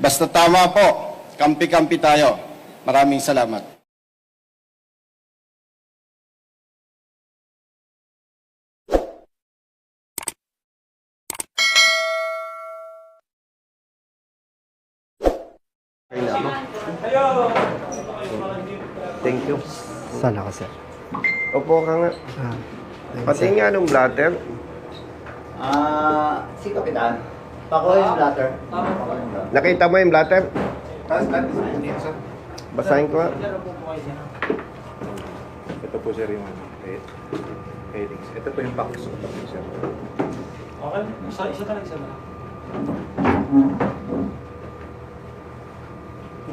Basta tama po, kampi-kampi tayo. Maraming salamat. Thank you. Saan ako, sir? Opo ka nga. Ah, Pati nga nung blatter. Si Kapitan. Pako yung blatter. Nakita mo yung blatter? Basahin ko nga. Ito po sir yung headings. Ito po yung box. Ito po sir. Okay, isa talaga isa na.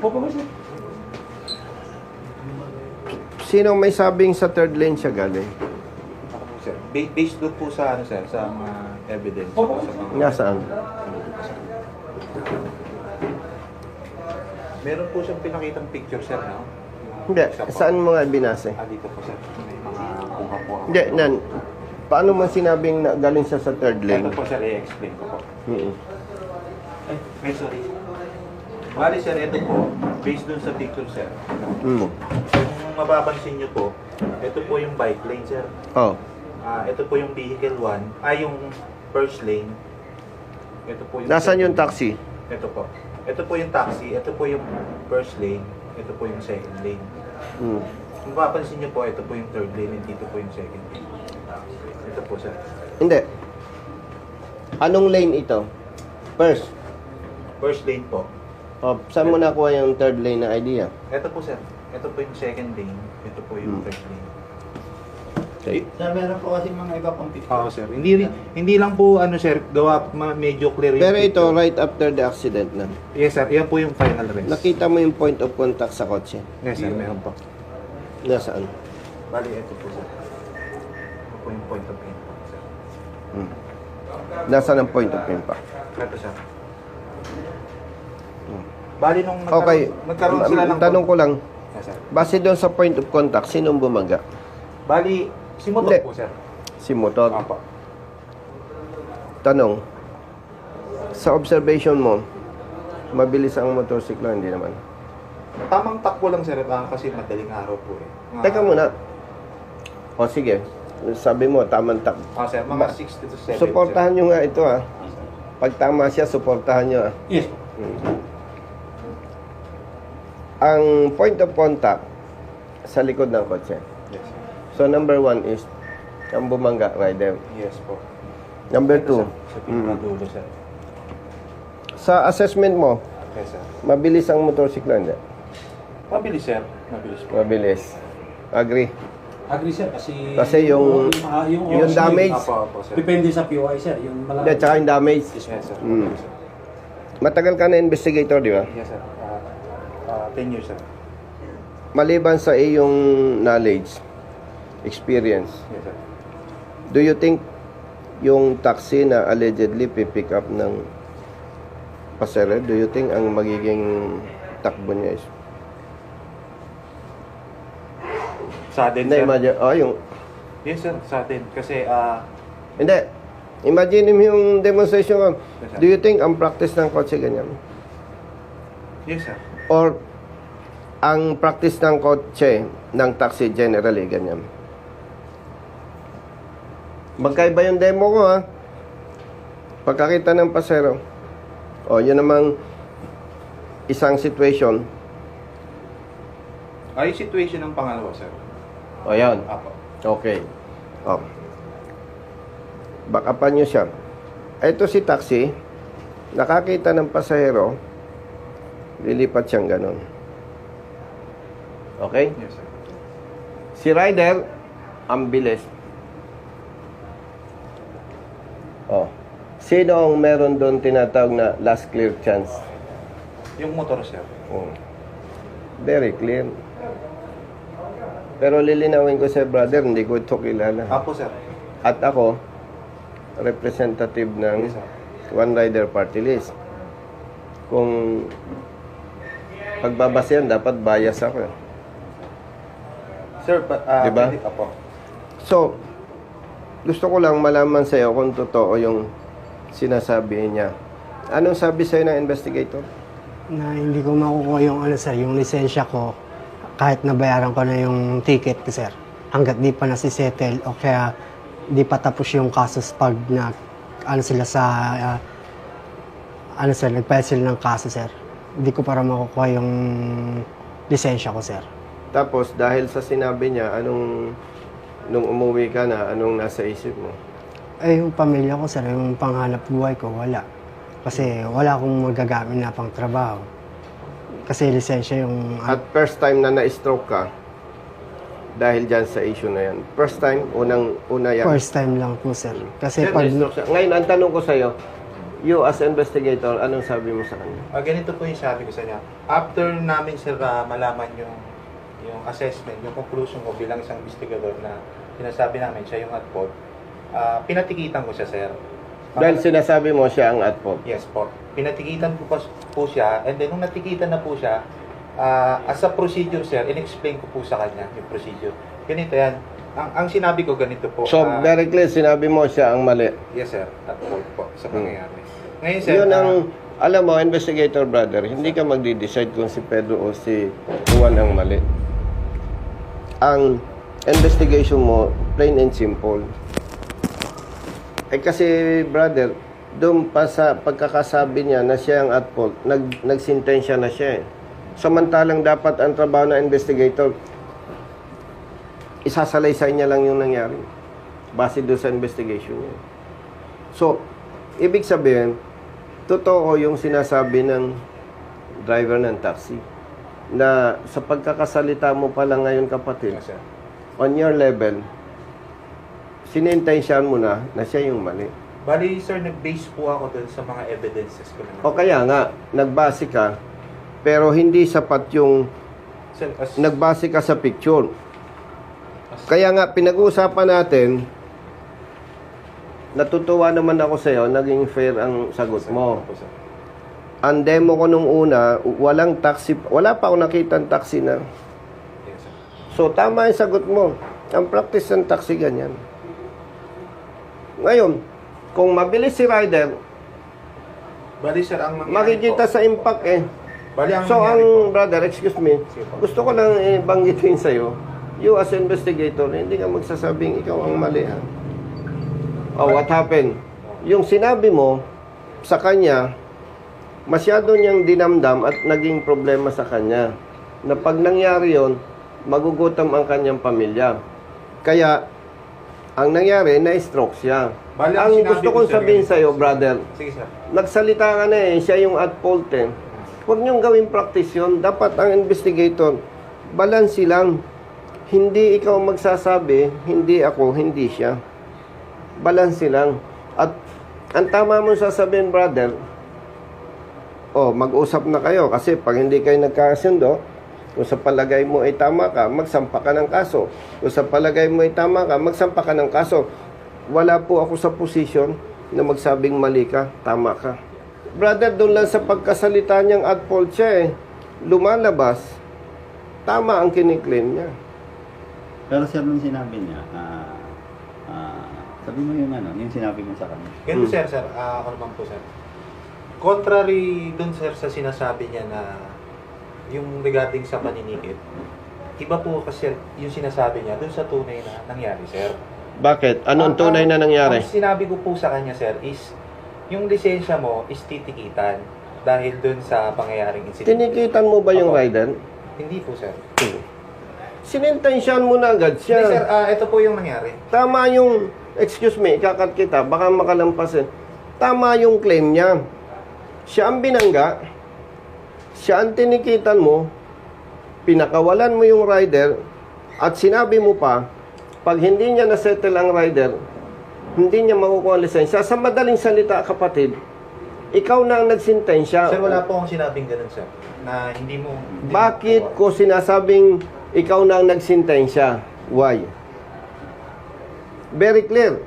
Upo pa ba siya? Sino may sabing sa third lane siya galing? Ako po sir. Based doon po sa ano sir, sa mga evidence. Opo. Sa mga, Nasaan? meron po siyang pinakitang picture sir, no? Hindi. Isa po. Saan mo nga binase? Dito po sir. May mga kuha po ako. Hindi, nan. Paano man sinabing na galing siya sa third Ito lane? po sir, i-explain ko po. Mm. Ay, sorry. Bali sir, ito po, based doon sa picture sir. Mm. Kung mapapansin nyo po, ito po yung bike lane sir. Oh. Ito po yung vehicle 1, yung first lane. Ito po yung Nasaan yung taxi? Ito po. Ito po yung taxi, ito po yung first lane, ito po yung second lane. Mm. Kung mapapansin niyo po, ito po yung third lane, and dito po yung second lane. Ito po sir. Hindi. Anong lane ito? First. First lane po. Oh, saan mo nakuha yung third lane na idea? Ito po sir. Ito po yung second lane, ito po yung third lane. Okay. Sir, meron po kasi mga iba pang picture. Oo sir. Hindi lang po ano sir, gawa medyo clear yung Pero ito, picture. right after the accident na. Yes sir, yan po yung final rest. Nakita mo yung point of contact sa kotse? Yes sir, meron po. Nasaan? Bali, ito po sir. Ito po yung point of impact sir. Hmm. Nasaan ang point of impact? Ito sir. Bali nung Okay. nagkaroon sila ng... Tanong ko lang, Yes sir. base doon sa point of contact, sinong bumaga? Bali, si motor Hindi. po sir. Si motor. Apo. Tanong, sa observation mo, mabilis ang motorsiklo, hindi naman. Tamang takbo lang sir, kasi madaling araw po eh. Teka muna. O sige, sabi mo, tamang tak. Sir, mga 60 to 70. Suportahan nyo nga ito ah. Pag tama siya, suportahan nyo ah. Yes. Ang point of contact sa likod ng kotse. Yes, sir. So number 1 is ang bumangga rider. Yes po. Number Ito, 2, sir, sa pinakadulo sir. sa assessment mo, Yes sir. mabilis ang motorsiklo, hindi? Mabilis sir. Mabilis po. Mabilis. Agree. Agree sir Kasi yung yung damage, Apo, sir. depende sa POI sir, yung hindi, malaki. tsaka yung damage. Yes sir. Mm. Matagal ka na investigator, di ba? Yes sir. 10 years sir. Maliban sa iyong knowledge, experience, Yes sir. do you think yung taxi na allegedly pick up ng pasero, do you think ang magiging takbo niya is... Sudden Hindi, sir. imagine, yung... Yes sir, sudden. Kasi Hindi. Imagine mo yung demonstration ko. Yes, sir. Do you think ang practice ng kotse ganyan? yes sir. Or ang practice ng kotse ng taxi generally ganyan? Magkaiba yung demo ko ha. Pagkakita ng pasero. Yun namang isang situation. Yung situation ng pangalawa sir. Yan. Apo. Okay. Backupan nyo siya. Ito si taxi, nakakita ng pasahero, lilipat siyang ganon. Okay? Yes sir. Si rider, ang bilis. Sino ang meron doon tinatawag na last clear chance? Yung motor sir. Very clear. Pero lilinawin ko sa brother, hindi ko ito kilala. Apo sir. At ako, representative ng Yes sir. One Rider Party List. Kung pagbabase yan, dapat bias ako. Sir, Diba? Apo. So, gusto ko lang malaman sa'yo kung totoo yung sinasabi niya. Anong sabi sa'yo ng investigator? Na hindi ko makukuha yung ano sir, yung lisensya ko kahit nabayaran ko na yung ticket ko sir. Hanggat di pa nasisettle o kaya di pa tapos yung kasos pag na ano sila sa ano sir, nag-file sila ng kaso sir. Hindi ko para makukuha yung lisensya ko sir. Tapos, dahil sa sinabi niya, nung umuwi ka na, anong nasa isip mo? Eh, yung pamilya ko, sir, yung panghanap buhay ko, wala. Kasi wala akong magagamit na pang trabaho. Kasi lisensya yung... At first time na na-stroke ka, dahil dyan sa issue na yan. First time, una yan. First time lang po, sir. Kasi Sir, pag... na-stroke siya. Ngayon, ang tanong ko sa'yo, you as investigator, anong sabi mo sa kanya? Ganito po yung sabi ko sa niya. After namin sir malaman yung assessment, yung conclusion ko bilang isang investigador na sinasabi namin siya yung at fault, pinatikitan ko siya sir. Dahil sinasabi mo siya ang at fault. Yes po. Pinatikitan ko po siya, and then nung natikitan na po siya, as a procedure sir, in-explain ko po sa kanya yung procedure. Ganito yan. Ang sinabi ko ganito po. So, very clear, sinabi mo siya ang mali. Yes sir, at fault po sa pangyayari. Ngayon sir, Yun ang, alam mo, investigator brother, hindi ka magdi-decide kung si Pedro o si Juan ang mali. Ang investigation mo, plain and simple. Eh kasi, brother, doon pa sa pagkakasabi niya na siya ang at fault, nagsintensya na siya eh. Samantalang dapat ang trabaho ng investigator, isasalaysay niya lang yung nangyari. Base doon sa investigation niya. So, ibig sabihin, totoo yung sinasabi ng driver ng taxi na sa pagkakasalita mo pala ngayon kapatid, yes, sir. on your level, sinintensyahan mo na siya yung mali. Bali sir, nag-base po ako doon sa mga evidences ko na. O kaya nga, nagbase ka, pero hindi sapat yung Sir, nagbase ka sa picture. Kaya nga, pinag-uusapan natin, natutuwa naman ako sa'yo, naging fair ang sagot mo. Opo, sir. Ang demo ko nung una, walang taxi, wala pa ako nakitang taxi na. Yes, sir. So, tama yung sagot mo. Ang practice ng taxi, ganyan. Ngayon, kung mabilis si rider, Bali sir, ang mangyari makikita po, sa impact eh. Bali ang So, mangyari po, ang brother, excuse me, Sige po. gusto ko lang banggitin sa'yo, you as investigator, hindi ka magsasabing ikaw ang mali ha. Oh, what happened? Yung sinabi mo sa kanya, masyado niyang dinamdam at naging problema sa kanya. Na pag nangyari yon, magugutom ang kanyang pamilya. Kaya, ang nangyari, na-stroke siya. Bali, ang Ang sinabi gusto ko, kong sir, sabihin ganito. sa'yo, brother, Sige sir. nagsalita ka na eh, siya yung at fault eh. Huwag niyong gawing practice yun. Dapat ang investigator, balansi lang. Hindi ikaw magsasabi, hindi ako, hindi siya. Balansi lang. At ang tama mo sasabihin, brother, mag-usap na kayo. Kasi pag hindi kayo nagkakasundo, kung sa palagay mo ay tama ka, magsampa ka ng kaso. Kung sa palagay mo ay tama ka, magsampa ka ng kaso. Wala po ako sa posisyon na magsabing mali ka, tama ka. Brother, doon lang sa pagkasalita niyang at fault siya eh. Lumalabas, tama ang kiniklaim niya. Pero sir, nung sinabi niya, sabi mo yung yung sinabi mo sa kanya. Ganito sir, ako naman po sir. Contrary dun sir sa sinasabi niya na yung regarding sa paninikit, iba po kasi yung sinasabi niya dun sa tunay na nangyari sir. Bakit? Anong tunay na nangyari? Ang sinabi ko po sa kanya sir is, yung lisensya mo is titikitan dahil dun sa pangyayaring incident. Tinikitan mo ba yung Opo. rider? Hindi po sir. Sinintensyahan mo na agad Hindi sir, siya. ito po yung nangyari. Tama yung, excuse me, ikakat kita, baka makalampasin. Tama yung claim niya. Siya ang binangga, siya ang tinikitan mo, pinakawalan mo yung rider, at sinabi mo pa, pag hindi niya nasettle ang rider, hindi niya makukuha ang lisensya. Sa madaling salita, kapatid, ikaw na ang nagsintensya. Sir, wala po akong sinabing ganun sir. Na hindi mo... Bakit ko sinasabing ikaw na ang nagsintensya? Why? Very clear.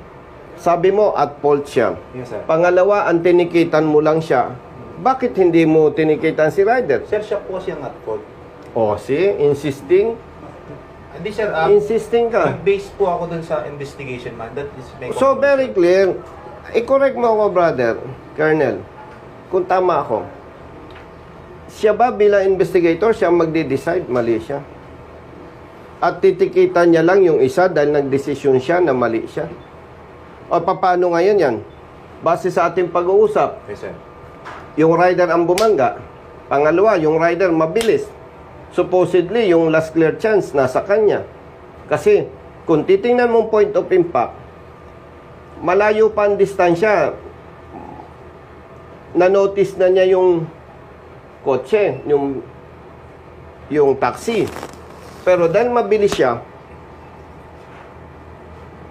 Sabi mo, at fault siya. Yes sir. Pangalawa, ang tinikitan mo lang siya. Bakit hindi mo tinikitan si rider? Sir, siya po kasi ang at fault. O, see? Insisting? Hindi sir, Insisting ka. nag-base po ako dun sa investigation man. That is my So, very clear. I-correct mo ako, brother, Colonel. Kung tama ako. Siya ba bilang investigator, siya ang magde-decide, mali siya. At titikitan niya lang yung isa dahil nagdesisyon siya na mali siya. O paano ngayon yan? Base sa ating pag-uusap, Yes, sir. yung rider ang bumangga. Pangalawa, yung rider mabilis. Supposedly, yung last clear chance nasa kanya. Kasi, kung titingnan mong point of impact, malayo pa ang distansya. Na-notice na niya yung kotse, yung taxi. Pero dahil mabilis siya,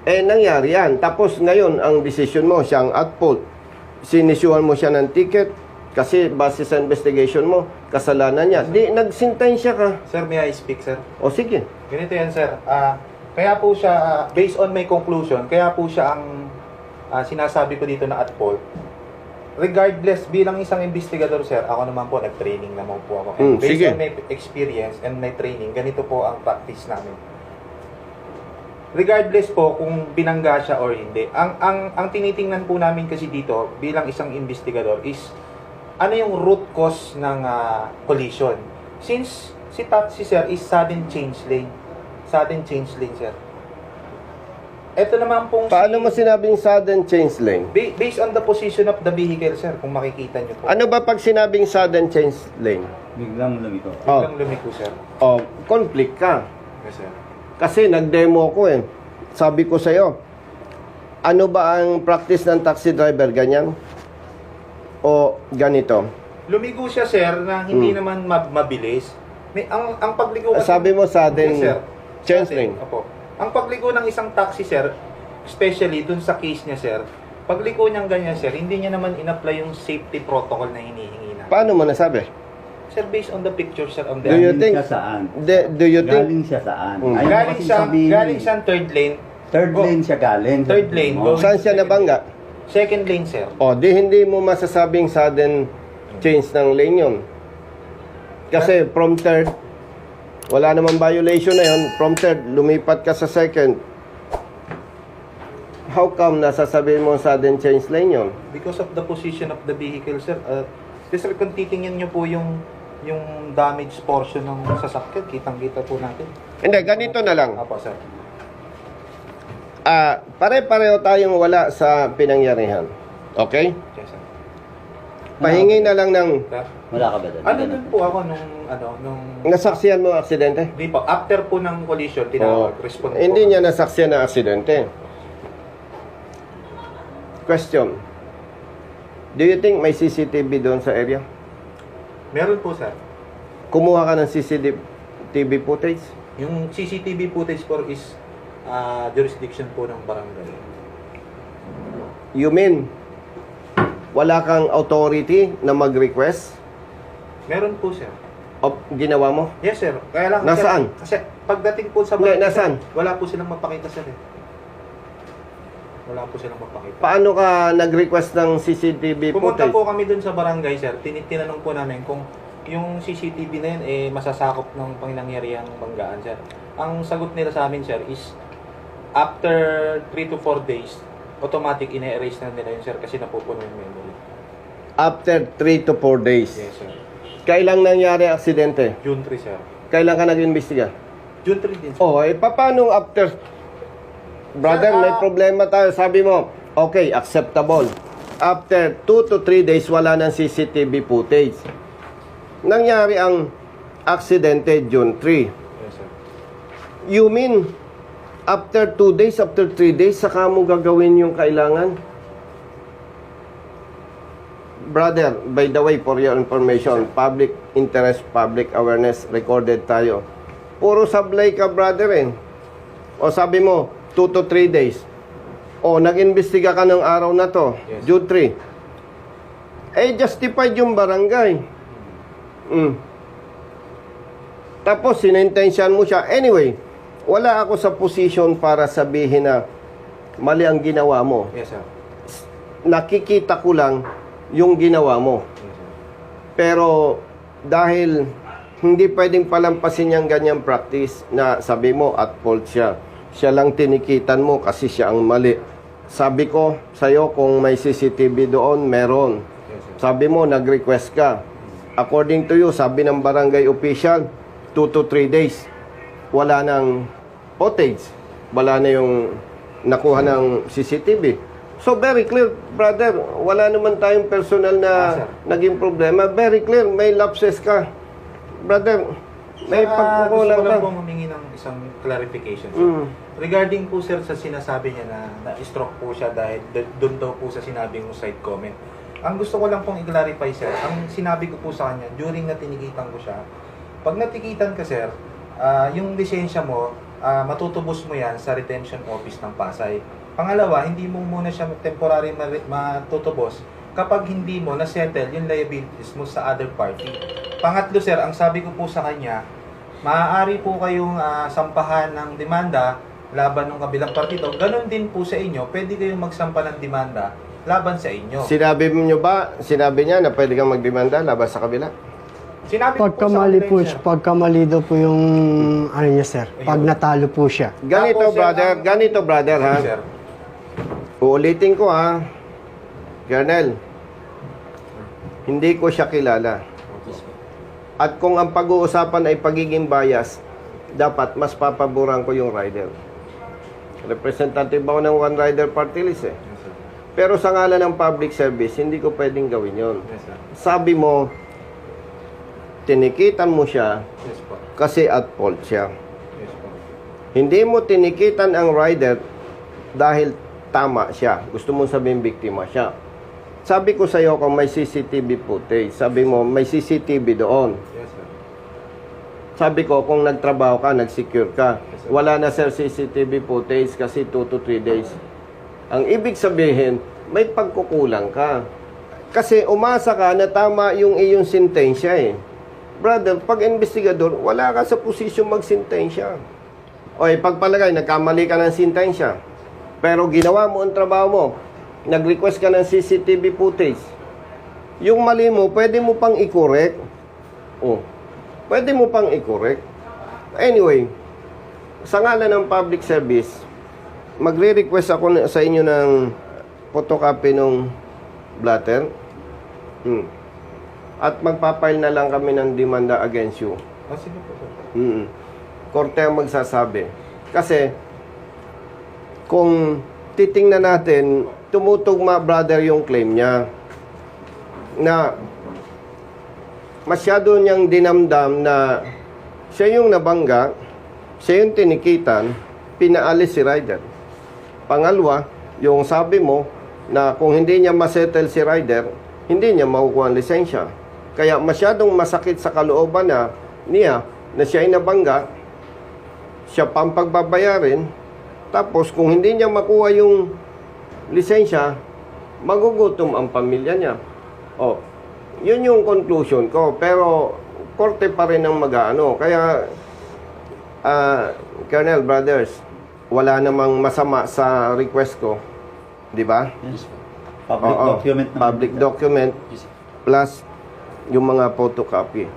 nangyari yan. Tapos ngayon, ang decision mo, siya ang at fault. Sinisyuhan mo siya ng ticket kasi base sa investigation mo, kasalanan niya. Di, nagsintensya ka. Sir, may I speak, sir? O sige. Ganito yan, sir. Kaya po siya, based on my conclusion, kaya po siya ang sinasabi ko dito na at fault. Regardless, bilang isang investigador, sir, ako naman po, nag-training naman po ako. And based sige. on my experience and my training, ganito po ang practice namin. Regardless po kung binangga siya or hindi, ang tinitingnan po namin kasi dito, bilang isang investigador, is ano yung root cause ng collision. Since si taxi, sir, is sudden change lane. Sudden change lane, sir. Ito naman pong Paano mo sinabing sudden change lane? based on the position of the vehicle, sir, kung makikita nyo po. Ano ba pag sinabing sudden change lane? Biglang lumiko. Biglang lumiko, sir. Conflict ka. Yes, sir. Kasi nag-demo ko eh. Sabi ko sa'yo, ano ba ang practice ng taxi driver? Ganyan? O ganito? Lumigo siya, sir, na hindi naman mabilis. Ang pagligo kasi... Sabi mo sudden Yes, sir. change Sudden, lane. Opo. Ang pagligo ng isang taxi, sir, especially dun sa case niya, sir, pagligo niyang ganyan, sir, hindi niya naman in-apply yung safety protocol na hinihingi na. Paano mo nasabi? Sir, based on the picture, sir, on the... Do you Galing think- siya saan? Do you think... Galing siya saan? Mm. Ayaw mo galing kasi siya, sabihin. galing siya third lane. Third Go. lane siya galing. Third lane, Mo. go. Saan siya nabangga? Second lane, sir. O, di hindi mo masasabing sudden change ng lane yun. Kasi from third, wala namang violation na yun. From third, lumipat ka sa second. How come nasasabihin mo sudden change lane yun? Because of the position of the vehicle, sir. Sir, kung titingnan nyo po yung damage portion ng sasakyan, kitang-kita po natin. Hindi, ganito na lang. Apo, sir. Pare-pareho tayong wala sa pinangyarihan. Okay? Yes, sir. Pahingi na lang ng... Sir? Wala ka ba doon? Ano dun po ako nung... Nasaksiyan mo ang aksidente? Di po, after po ng collision, tinawag, respond po. Hindi niya nasaksiyan ng aksidente. Question. Do you think may CCTV doon sa area? Meron po, sir. Kumuha ka ng CCTV footage? Yung CCTV footage po is jurisdiction po ng barangay. You mean, wala kang authority na mag-request? Meron po, sir. O ginawa mo? Yes, sir. Kaya lang, Nasaan? Kasi pagdating po sa Hindi, barangay, nasaan? sir, wala po silang mapakita, sir. Wala po silang mapakita. Paano ka nag-request ng CCTV Pumunta footage? po kami dun sa barangay, sir. Tinanong po namin kung yung CCTV na yun masasakop ng pangyayariang banggaan, sir. Ang sagot nila sa amin, sir, is after 3 to 4 days, automatic ine-erase na nila yun, sir, kasi napupuno yung memory. After 3 to 4 days. Yes, sir. Kailang nangyari ang aksidente? June 3, sir. Kailan ka nag-imbestiga? June 3 din, sir. Paano after... Brother, Sir, may problema tayo. Sabi mo, okay, acceptable. After 2 to 3 days, wala ng CCTV footage. Nangyari ang aksidente June 3. Yes, sir. You mean, after 2 days, after 3 days, saka mo gagawin yung kailangan? Brother, by the way, for your information, public interest, public awareness, recorded tayo. Puro sablay ka, brother, eh. O sabi mo, 2 to 3 days. O, nag-imbestiga ka ng araw na to, Yes. June 3. Justified yung barangay. Tapos, sinintensyan mo siya. Anyway, wala ako sa position para sabihin na mali ang ginawa mo. Yes, sir. Nakikita ko lang yung ginawa mo. Yes, sir. Pero, dahil hindi pwedeng palampasin yung ganyang practice na sabi mo at fault siya. Siya lang tinikitan mo kasi siya ang mali. Sabi ko sa'yo kung may CCTV doon, meron. Yes, sir. Sabi mo, nag-request ka. According to you, sabi ng barangay official, 2 to 3 days. Wala nang footage. Wala na yung nakuha ng CCTV. So, very clear, brother. Wala naman tayong personal na sir. naging problema. Very clear, may lapses ka. Brother, may pagkukulang gusto ko lang ka. pong humingi ng isang clarification, sir. Mm. Regarding po, sir, sa sinasabi niya na na-stroke po siya dahil doon daw po sa sinabing mo side comment. Ang gusto ko lang pong i-clarify, sir, ang sinabi ko po sa kanya, during na tinikitan ko siya, pag natikitan ka, sir, yung lisensya mo, matutubos mo yan sa retention office ng Pasay. Pangalawa, hindi mo muna siya temporary matutubos kapag hindi mo na-settle yung liabilities mo sa other party. Pangatlo, sir, ang sabi ko po sa kanya, maaari po kayong sampahan ng demanda laban ng kabilang partido. Ganon din po sa inyo, pwede kayong magsampa ng demanda laban sa inyo. Sinabi niya na pwede kang magdemanda laban sa kabila? Sinabi ko Pagkamali sa po, kanila, sir. pagkamali daw po yung ano niya, sir. Pag natalo po siya. Ganito, Tapos, sir, brother, ha? Sir, Uulitin ko, ha? Colonel, hindi ko siya kilala. At kung ang pag-uusapan ay pagiging bias, dapat mas papaboran ko yung rider. Representative ako ng One Rider Party List, eh. Yes, sir. Pero sa ngalan ng public service, hindi ko pwedeng gawin yon. Yes, sir. Sabi mo, tinikitan mo siya Yes po. kasi at fault siya. Yes po. Hindi mo tinikitan ang rider dahil tama siya. Gusto mong sabihin biktima siya. Sabi ko sa iyo kung may CCTV footage, sabi mo may CCTV doon. Yes, sir. Sabi ko kung nagtrabaho ka, nagsecure ka. Wala na sir CCTV footage kasi 2 to 3 days. Ang ibig sabihin, may pagkukulang ka. Kasi umasa ka na tama yung iyong sentensya eh. Brother, pag investigador, wala ka sa posisyon magsintensya. O pagpalagay, nagkamali ka ng sentensya. Pero ginawa mo ang trabaho mo. Nag-request ka ng CCTV footage. Yung mali mo, pwede mo pang i-correct. Oh, pwede mo pang i-correct. Anyway, sa ngalan ng public service, magre-request ako sa inyo ng photocopy ng blatter. At magpapile na lang kami ng demanda against you. Sige po, sir. Korte ang magsasabi. Kasi, kung titingnan natin, tumutugma, brother, yung claim niya na masyado niyang dinamdam na siya yung nabangga, siya yung tinikitan, pinaalis si rider. Pangalawa, yung sabi mo na kung hindi niya masettle si rider, hindi niya makukuha ang lisensya. Kaya masyadong masakit sa kalooban niya na siya ay nabangga, siya pang pagbabayarin, tapos kung hindi niya makuha yung lisensya, magugutom ang pamilya niya. Oh, yun yung conclusion ko. Pero korte pa rin ang mag-aano. Kaya, Colonel, brothers, wala namang masama sa request ko. Di ba? Yes po. Public Oo, document naman. public document plus yung mga photocopy.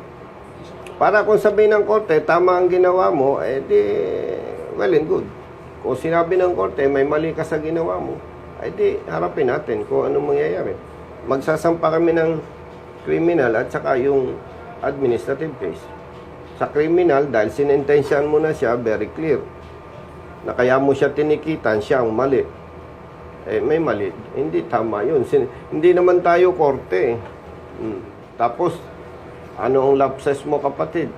Para kung sabihin ng korte, tama ang ginawa mo, di, well and good. Kung sinabi ng korte, may mali ka sa ginawa mo, di, harapin natin kung ano mangyayari. Magsasampa kami ng criminal at saka yung administrative case. Sa criminal, dahil sinintensyahan mo na siya, very clear. Na kaya mo siya tinikitan, siya ang mali. May mali. Hindi tama yun. Hindi naman tayo korte. Tapos, ano ang lapses mo, kapatid?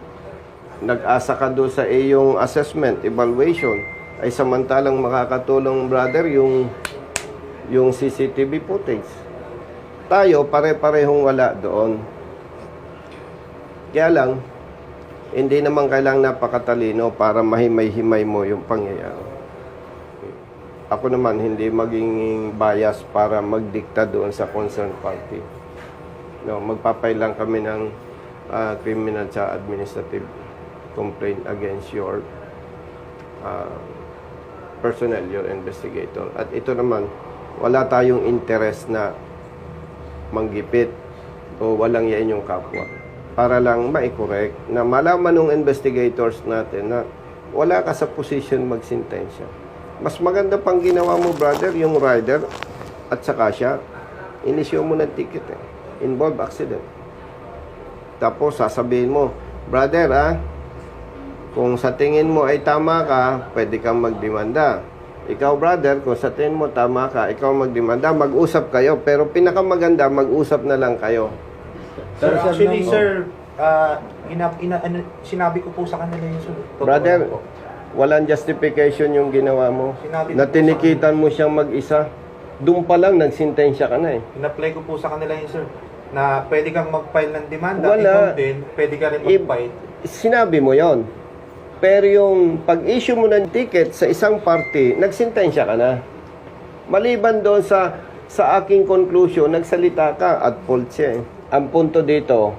Nag-asa ka doon sa iyong assessment, evaluation, ay samantalang makakatulong, brother, yung CCTV footage. Tayo, pare-parehong wala doon. Kaya lang, hindi naman kailangang napakatalino para mahimay-himay mo yung pangyayari. Ako naman, hindi maging bias para magdikta doon sa concerned party. No, magpapay lang kami ng criminal sa administrative complaint against your personnel, your investigator. At ito naman, wala tayong interest na manggipit o walang yain yung kapwa. Para lang ma-correct na malaman ng investigators natin na wala ka sa position magsintensya. Mas maganda pang ginawa mo, brother, yung rider at saka siya, inisyo mo ng ticket Involve accident. Tapos sasabihin mo, brother kung sa tingin mo ay tama ka, pwede kang magdemanda. Ikaw brother, kung sa tingin mo tama ka, ikaw magdemanda, mag-usap kayo. Pero pinakamaganda, mag-usap na lang kayo. Sir, Sir, actually, no, sir, sinabi ko po sa kanila yun, sir. Totoo Brother, lang po. walang justification yung ginawa mo. Sinabi ko Na po tinikitan mo siyang mag-isa. Doon pa lang, nagsintensya ka na eh. In-apply ko po sa kanila yun, sir, na pwede kang mag-file ng demanda. Wala. Ikaw din, pwede ka rin I- mag-file. Sinabi mo yon. Pero yung pag-issue mo ng ticket sa isang party, nagsintensya ka na. Maliban doon sa aking conclusion, nagsalita ka at fault siya eh. Ang punto dito,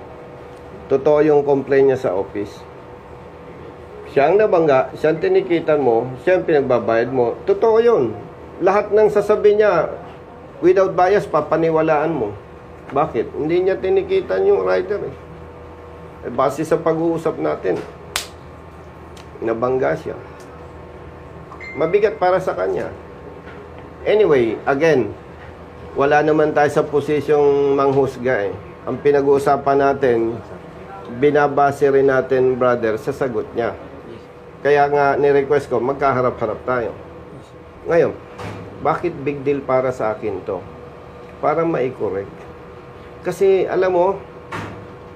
totoo yung complaint niya sa office. Siya ang nabangga, siya ang tinikitan mo, siya ang pinagbabayad mo. Totoo yun. Lahat ng sasabihin niya, without bias, papaniwalaan mo. Bakit? Hindi niya tinikitan yung rider eh. Base sa pag-uusap natin, nabangga siya. Mabigat para sa kanya. Anyway, again, wala naman tayo sa posisyong manghusga eh. Ang pinag-uusapan natin, binabase rin natin, brother, sa sagot niya. Kaya nga, ni-request ko, magkaharap-harap tayo. Ngayon, bakit big deal para sa akin to? Para ma-correct. Kasi, alam mo,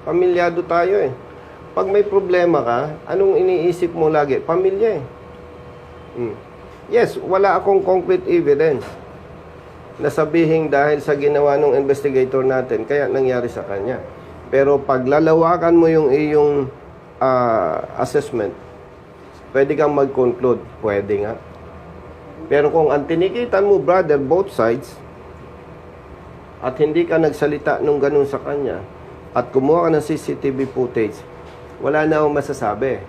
pamilyado tayo eh. Pag may problema ka, anong iniisip mo lagi? Pamilya eh. Yes, wala akong concrete evidence na sabihin dahil sa ginawa ng investigator natin, kaya nangyari sa kanya. Pero pag lalawakan mo yung iyong assessment, pwede kang mag-conclude. Pwede nga. Pero kung ang tinikitan mo, brother, both sides, at hindi ka nagsalita nung ganun sa kanya, at kumuha ka ng CCTV footage, wala na akong masasabi.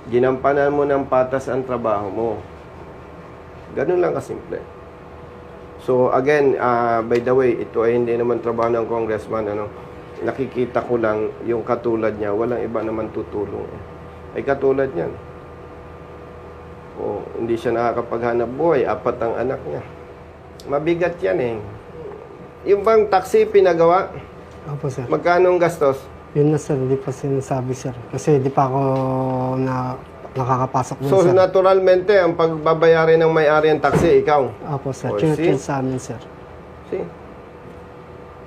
Ginampanan mo ng patas ang trabaho mo. Ganun lang kasimple. So again, by the way, ito ay hindi naman trabaho ng congressman. Nakikita ko lang yung katulad niya. Walang iba naman tutulong. Ay katulad niyan. Hindi siya nakakapaghanap buhay. 4 ang anak niya. Mabigat yan eh. Yung bang taxi pinagawa? Opo, sir. Magkano ang gastos? Yun na, sir. Hindi pa sinasabi, sir. Kasi di pa ako nakakapasok dun, So sir. naturalmente, ang pagbabayarin ng may-ari ng taxi, ikaw. Opo, sir. Oh, Chinutin see? sa amin, sir. See?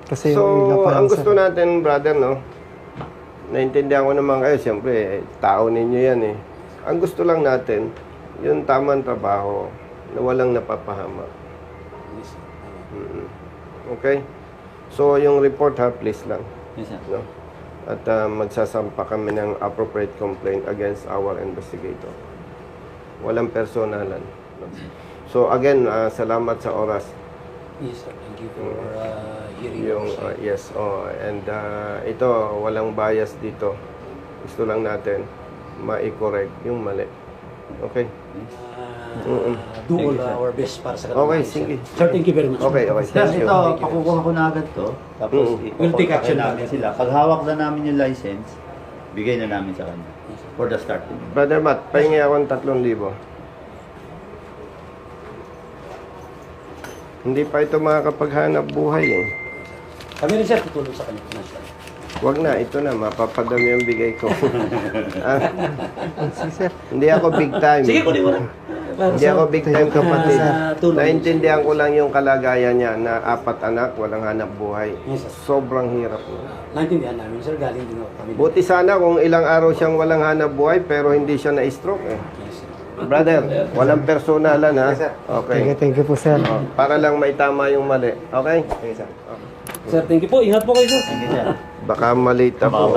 Kasi So, yung iba pa lang, ang gusto sir. natin, brother, no? Naintindihan ko naman kayo, siyempre, tao ninyo yan eh. Ang gusto lang natin, yung tamang trabaho na walang napapahama. Okay? So, yung report ha, please lang. Yes, sir. No? At magsasampa kami ng appropriate complaint against our investigator. Walang personalan. No? So, again, salamat sa oras. Yes, sir. Thank you for hearing Yung, our side. yes, and ito, walang bias dito. Gusto lang natin ma-correct yung mali. Okay? Do all our best para sa Okay, kanila, sir. sige. Sir, thank you very much. Okay, okay. Sir, Thank you. ito, pakukuha ko na agad to. Tapos, We'll take action namin namin. sila. Pag hawak na namin yung license, bigay na namin sa kanya. For the start. Brother Matt, pahingi ako ng 3,000. Hindi pa ito makakapaghanap buhay eh. Kami rin, sir, tutulong sa kanya. Financial. Wag na, ito na, mapapadami ang bigay ko. Sir. Hindi ako big time. Sige, kunin mo na. Hindi ako big time kapatid. tulong. Naintindihan ko lang yung kalagayan niya na 4 anak, walang hanap buhay. Yes, sir. Sobrang hirap. Naintindihan namin, sir. Galing din ako kami. Buti sana kung ilang araw siyang walang hanap buhay pero hindi siya na-stroke eh. Yes, sir. Brother, walang personalan ha. Okay. Thank you po, sir. Para lang maitama yung mali. Okay? Sir, thank you po. Ingat po kayo, sir. Thank you, sir. Baka malita po.